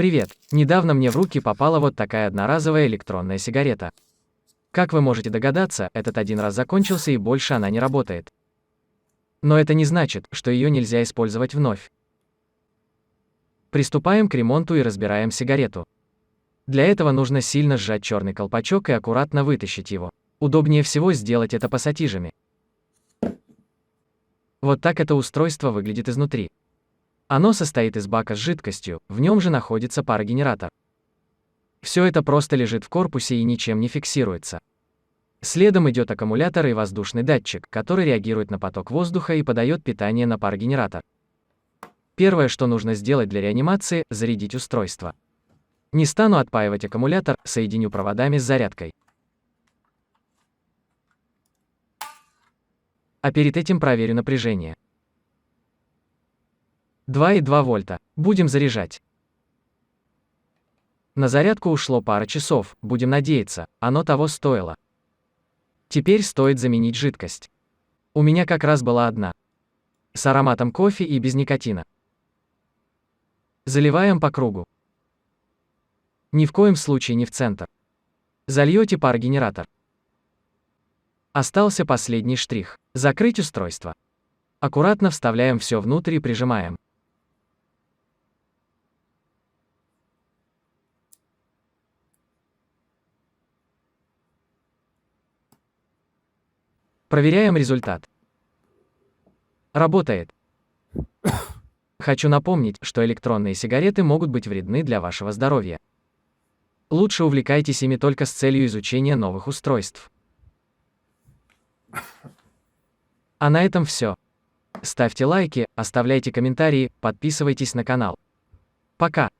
Привет! Недавно мне в руки попала вот такая одноразовая электронная сигарета. Как вы можете догадаться, этот один раз закончился и больше она не работает. Но это не значит, что ее нельзя использовать вновь. Приступаем к ремонту и разбираем сигарету. Для этого нужно сильно сжать черный колпачок и аккуратно вытащить его. Удобнее всего сделать это пассатижами. Вот так это устройство выглядит изнутри. Оно состоит из бака с жидкостью, в нем же находится парогенератор. Все это просто лежит в корпусе и ничем не фиксируется. Следом идет аккумулятор и воздушный датчик, который реагирует на поток воздуха и подает питание на парогенератор. Первое, что нужно сделать для реанимации – зарядить устройство. Не стану отпаивать аккумулятор, соединю проводами с зарядкой. А перед этим проверю напряжение. 2,2 вольта. Будем заряжать. На зарядку ушло пара часов, будем надеяться, оно того стоило. Теперь стоит заменить жидкость. У меня как раз была одна. С ароматом кофе и без никотина. Заливаем по кругу. Ни в коем случае не в центр. Зальете парогенератор. Остался последний штрих. Закрыть устройство. Аккуратно вставляем все внутрь и прижимаем. Проверяем результат. Работает. Хочу напомнить, что электронные сигареты могут быть вредны для вашего здоровья. Лучше увлекайтесь ими только с целью изучения новых устройств. А на этом все. Ставьте лайки, оставляйте комментарии, подписывайтесь на канал. Пока!